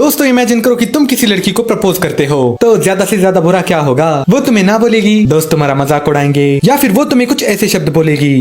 दोस्तों इमेजिन करो कि तुम किसी लड़की को प्रपोज करते हो, तो ज्यादा से ज्यादा बुरा क्या होगा? वो तुम्हें ना बोलेगी, दोस्त तुम्हारा मजाक उड़ाएंगे, या फिर वो तुम्हें कुछ ऐसे शब्द बोलेगी।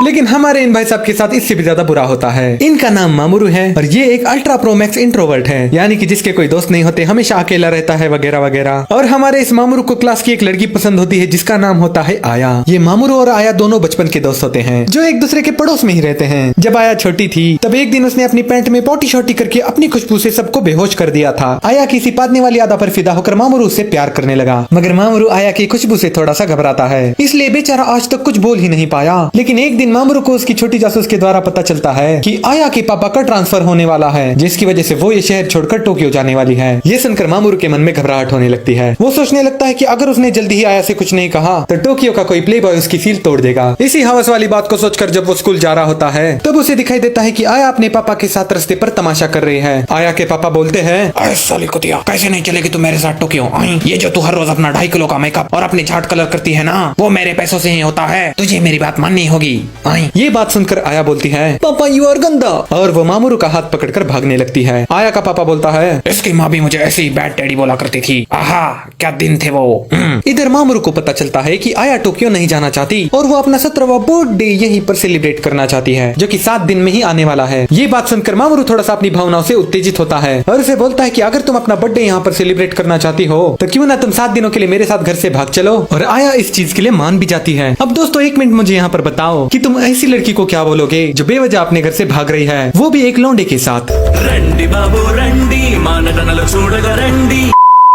लेकिन हमारे इन भाई साहब के साथ इससे भी ज्यादा बुरा होता है। इनका नाम मामुरू है और ये एक अल्ट्रा प्रो मैक्स इंट्रोवर्ट है, यानी कि जिसके कोई दोस्त नहीं होते, हमेशा अकेला रहता है वगैरह वगैरह। और हमारे इस मामुरू को क्लास की एक लड़की पसंद होती है जिसका नाम होता है आया। ये मामुरू और आया दोनों बचपन के दोस्त होते हैं जो एक दूसरे के पड़ोस में ही रहते हैं। जब आया छोटी थी तब एक दिन उसने अपनी पैंट में पोटी शोटी करके अपनी खुशबू से सबको बेहोश कर दिया था। आया किसी पादने वाली आदा पर फिदा होकर मामुरू उससे प्यार करने लगा, मगर मामुरू आया की खुशबू से थोड़ा सा घबराता है, इसलिए बेचारा आज तक कुछ बोल ही नहीं पाया। लेकिन एक दिन मामुरू को उसकी छोटी जासूस के द्वारा पता चलता है कि आया के पापा का ट्रांसफर होने वाला है, जिसकी वजह से वो ये शहर छोड़कर टोक्यो जाने वाली है। ये सुनकर मामुरू के मन में घबराहट होने लगती है। वो सोचने लगता है कि अगर उसने जल्दी ही आया से कुछ नहीं कहा तो टोक्यो का कोई प्ले बॉय उसकी सील तोड़ देगा। इसी हवस वाली बात को सोचकर जब वो स्कूल जा रहा होता है तब उसे दिखाई देता है कि आया अपने पापा के साथ रास्ते पर तमाशा कर रही है। आया के पापा बोलते हैं, साली कुतिया, कैसे नहीं चलेगी तू मेरे साथ टोक्यो? ये जो तू हर रोज अपना 2.5 किलो का मेकअप और अपने झाट कलर करती है ना, वो मेरे पैसों से ही होता है, तुझे मेरी बात माननी होगी। ये बात सुनकर आया बोलती है, पापा यू आर गंदा, और वो मामुरू का हाथ पकड़कर भागने लगती है। आया का पापा बोलता है, इसकी माँ भी मुझे ऐसे ही बैड डैडी बोला करती थी, आहा क्या दिन थे वो। इधर मामुरू को पता चलता है कि आया टोक्यो नहीं जाना चाहती और वो अपना 17वां बर्थडे यहीं पर सेलिब्रेट करना चाहती है, जो कि 7 दिन में ही आने वाला है। ये बात सुनकर मामुरू थोड़ा सा अपनी भावनाओं से उत्तेजित होता है और उसे बोलता है कि अगर तुम अपना बर्थडे यहाँ पर सेलिब्रेट करना चाहती हो तो क्यों ना तुम 7 दिनों के लिए मेरे साथ घर से भाग चलो। और आया इस चीज के लिए मान भी जाती है। अब दोस्तों एक मिनट मुझे यहाँ पर बताओ कि तुम ऐसी लड़की को क्या बोलोगे जो बेवजह अपने घर से भाग रही है, वो भी एक लौंडे के साथ। रंडी बाबू रंडी मानडनलो चूड़गा रंडी।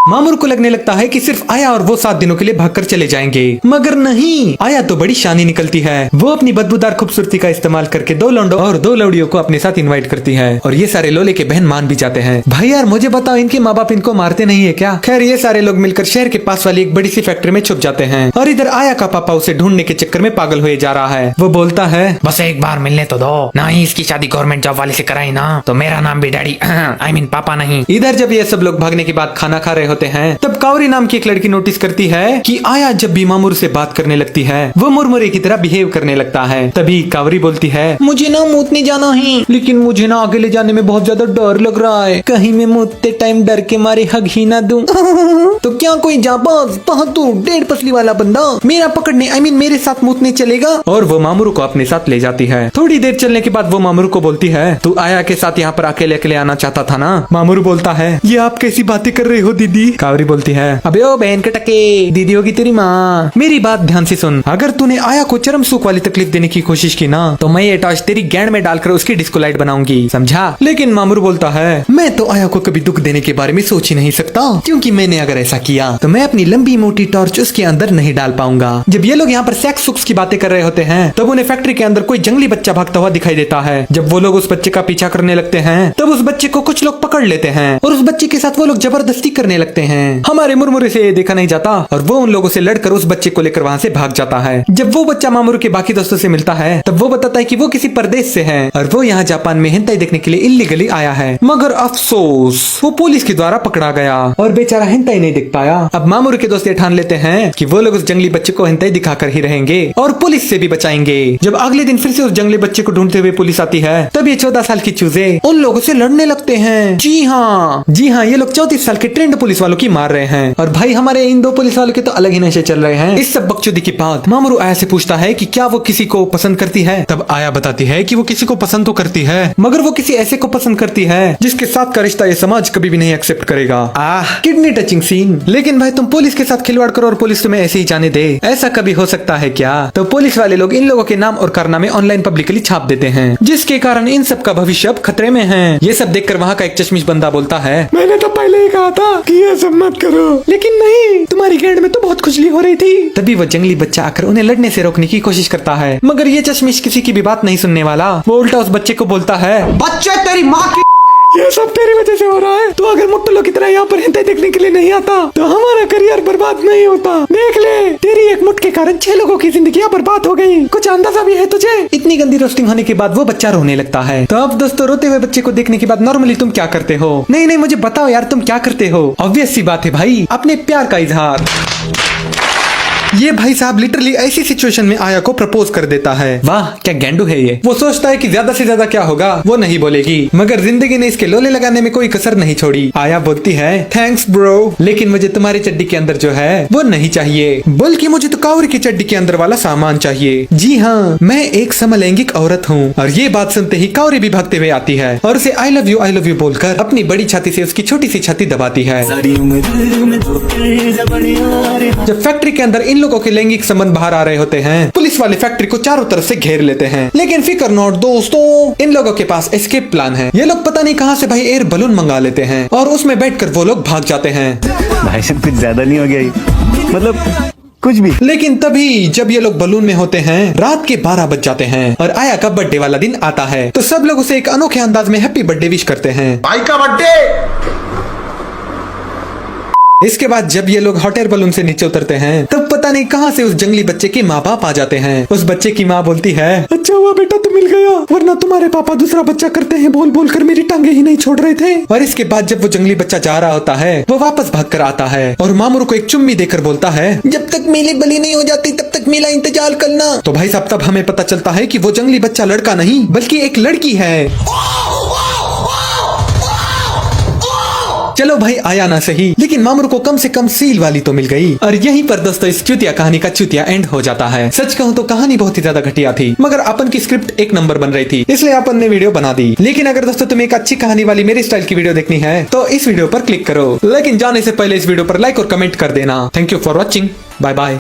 मामुरू को लगने लगता है कि सिर्फ आया और वो 7 दिनों के लिए भागकर चले जाएंगे, मगर नहीं, आया तो बड़ी शानी निकलती है। वो अपनी बदबूदार खूबसूरती का इस्तेमाल करके 2 लौंडों और 2 लौड़ियों को अपने साथ इनवाइट करती है और ये सारे लोले के बहन मान भी जाते हैं। भाई यार मुझे बताओ, इनके माँ बाप इनको मारते नहीं है क्या? खैर ये सारे लोग मिलकर शहर के पास वाली एक बड़ी सी फैक्ट्री में छुप जाते हैं और इधर आया का पापा उसे ढूंढने के चक्कर में पागल हुए जा रहा है। वो बोलता है, बस एक बार मिलने तो दो ना, ही इसकी शादी गवर्नमेंट जॉब वाले से कराई ना तो मेरा नाम भी डैडी आई मीन पापा नहीं। इधर जब ये सब लोग भागने के बाद खाना खा रहे होते हैं तब कावरी नाम की एक लड़की नोटिस करती है कि आया जब भी मामुरू से बात करने लगती है वो मुरमुरे की तरह बिहेव करने लगता है। तभी कावरी बोलती है, मुझे ना मूतने जाना है, लेकिन मुझे ना अकेले जाने में बहुत ज्यादा डर लग रहा है, कहीं मैं मूतते टाइम डर के मारे हग ही ना दूं। तो क्या कोई जाबाज बहादुर 1.5 पसली वाला बंदा मेरा पकड़ने आई मीन मेरे साथ मूतने चलेगा? और वो मामुरू को अपने साथ ले जाती है। थोड़ी देर चलने के बाद वो मामुरू को बोलती है, तू आया के साथ यहाँ पर अकेले अकेले आना चाहता था ना? मामुरू बोलता है, ये आप कैसी बातें कर रहे हो दीदी? कावरी बोलती है, अबे ओ बहन के टके, दीदी होगी तेरी माँ, मेरी बात ध्यान से सुन, अगर तूने आया को चरम सुख वाली तकलीफ देने की कोशिश की ना तो मैं ये टॉर्च तेरी गैंड में डालकर उसकी डिस्को लाइट बनाऊंगी, समझा? लेकिन मामुरू बोलता है, मैं तो आया को कभी दुख देने के बारे में सोच ही नहीं सकता, क्योंकि मैंने अगर ऐसा किया तो मैं अपनी लंबी मोटी टॉर्च उसके अंदर नहीं डाल पाऊंगा। जब ये लोग यहाँ पर सेक्स सुक्स की बातें कर रहे होते हैं तब उन्हें फैक्ट्री के अंदर कोई जंगली बच्चा भागता हुआ दिखाई देता है। जब वो लोग उस बच्चे का पीछा करने लगते हैं तब उस बच्चे को कुछ लोग पकड़ लेते हैं और उस बच्चे के साथ वो लोग जबरदस्ती करने लगते हैं। हमारे मुरमुरे से देखा नहीं जाता और वो उन लोगों से लड़कर उस बच्चे को लेकर वहाँ से भाग जाता है। जब वो बच्चा मामुरू के बाकी दोस्तों से मिलता है तब वो बताता है कि वो किसी परदेश से है और वो यहाँ जापान में हेंटाई देखने के लिए इल्लीगली आया है, मगर अफसोस वो पुलिस के द्वारा पकड़ा गया और बेचारा हेंटाई नहीं दिख पाया। अब मामुरू के दोस्त ठान लेते हैं कि वो लोग उस जंगली बच्चे को हेंटाई दिखाकर ही रहेंगे और पुलिस से भी बचाएंगे। जब अगले दिन फिर से उस जंगली बच्चे को ढूंढते हुए पुलिस आती है तब ये 14 साल की चूजे उन लोगों से लड़ने लगते हैं। जी हाँ, ये लोग 34 साल के ट्रेंड पुलिस वालों की मार रहे हैं और भाई हमारे इन 2 पुलिस वालों के तो अलग ही नशे चल रहे हैं। इस सब बकचोदी के बाद मामुरू आया से पूछता है कि क्या वो किसी को पसंद करती है? तब आया बताती है कि वो किसी को पसंद तो करती है, मगर वो किसी ऐसे को पसंद करती है जिसके साथ का रिश्ता ये समाज कभी भी नहीं एक्सेप्ट करेगा। Kidney touching scene. लेकिन भाई तुम पुलिस के साथ खिलवाड़ करो और पुलिस तुम्हें ऐसे ही जाने दे, ऐसा कभी हो सकता है क्या? तो पुलिस वाले लोग इन लोगों के नाम और कारनामे ऑनलाइन पब्लिकली छाप देते हैं, जिसके कारण इन सब का भविष्य अब खतरे में है। ये सब देखकर वहाँ का एक चश्मिश बंदा बोलता है, मैंने तो पहले ही कहा था कि ये सब मत करो, लेकिन नहीं, तुम्हारी गैंड में तो बहुत खुजली हो रही थी। तभी वो जंगली बच्चा आकर उन्हें लड़ने से रोकने की कोशिश करता है, मगर ये चश्मिश किसी की भी बात नहीं सुनने वाला। वो उल्टा उस बच्चे को बोलता है, बच्चे तेरी माँ की ये सब तेरी वजह से हो रहा है, तो अगर मुट्टुलों की तरह यहाँ पर हेंटाई देखने के लिए नहीं आता तो हमारा करियर बर्बाद नहीं होता। देख ले, तेरी एक मुट्ठ के कारण 6 लोगों की जिंदगियां बर्बाद हो गई। कुछ अंदाजा भी है तुझे? इतनी गंदी रोस्टिंग होने के बाद वो बच्चा रोने लगता है। तो अब दोस्तों रोते हुए बच्चे को देखने के बाद नॉर्मली तुम क्या करते हो? नहीं मुझे बताओ यार, तुम क्या करते हो? ऑब्वियस सी बात है भाई, अपने प्यार का इजहार। ये भाई साहब लिटरली ऐसी सिचुएशन में आया को प्रपोज कर देता है। वाह क्या गेंडू है ये। वो सोचता है कि ज्यादा से ज्यादा क्या होगा, वो नहीं बोलेगी, मगर जिंदगी ने इसके लोले लगाने में कोई कसर नहीं छोड़ी। आया बोलती है थैंक्स ब्रो, लेकिन मुझे तुम्हारी चड्डी के अंदर जो है वो नहीं चाहिए, बल्कि मुझे तो काउरी की चड्डी के अंदर वाला सामान चाहिए। जी हाँ, मैं एक समलैंगिक औरत हूँ। और ये बात सुनते ही काउरी भी भागते हुए आती है और उसे आई लव यू बोलकर अपनी बड़ी छाती से उसकी छोटी सी छाती दबाती है। जब फैक्ट्री के अंदर इन लोगों के लैंगिक संबंध बाहर आ रहे होते हैं, पुलिस वाले फैक्ट्री को चारों तरफ से घेर लेते हैं। लेकिन फिकर नॉट दोस्तों, इन लोगों के पास एस्केप प्लान है। ये लोग पता नहीं कहां से भाई एयर बलून मंगा लेते हैं और उसमें बैठकर वो लोग भाग जाते हैं। भाई साहब कुछ ज्यादा नहीं हो गया ये? मतलब कुछ भी। लेकिन तभी जब ये लोग बलून में होते हैं, रात के 12 बज जाते हैं और आया का बर्थडे वाला दिन आता है। तो सब लोग उसे एक अनोखे अंदाज में हैप्पी बर्थडे विश करते हैं। भाई का बर्थडे। इसके बाद जब ये लोग हॉट एयर बलून से नीचे उतरते हैं, तब पता नहीं कहां से उस जंगली बच्चे के माँ बाप आ जाते हैं। उस बच्चे की माँ बोलती है अच्छा हुआ बेटा तुम मिल गया, वरना तुम्हारे पापा दूसरा बच्चा करते हैं बोल बोल कर मेरी टांगे ही नहीं छोड़ रहे थे। और इसके बाद जब वो जंगली बच्चा जा रहा होता है, वो वापस भाग कर आता है और मामूर को एक चुम्मी देकर बोलता है जब तक मेली बली नहीं हो जाती तब तक मेरा इंतजार करना। तो भाई साहब तब हमें पता चलता है कि वो जंगली बच्चा लड़का नहीं बल्कि एक लड़की है। चलो भाई आया ना सही, लेकिन मामूर को कम से कम सील वाली तो मिल गई। और यहीं पर दोस्तों इस चुतिया कहानी का चुतिया एंड हो जाता है। सच कहूँ तो कहानी बहुत ही ज्यादा घटिया थी, मगर अपन की स्क्रिप्ट एक नंबर बन रही थी, इसलिए अपन ने वीडियो बना दी। लेकिन अगर दोस्तों तुम्हें एक अच्छी कहानी वाली मेरी स्टाइल की वीडियो देखनी है तो इस वीडियो पर क्लिक करो। लेकिन जाने से पहले इस वीडियो पर लाइक और कमेंट कर देना। Thank you for watching, bye bye.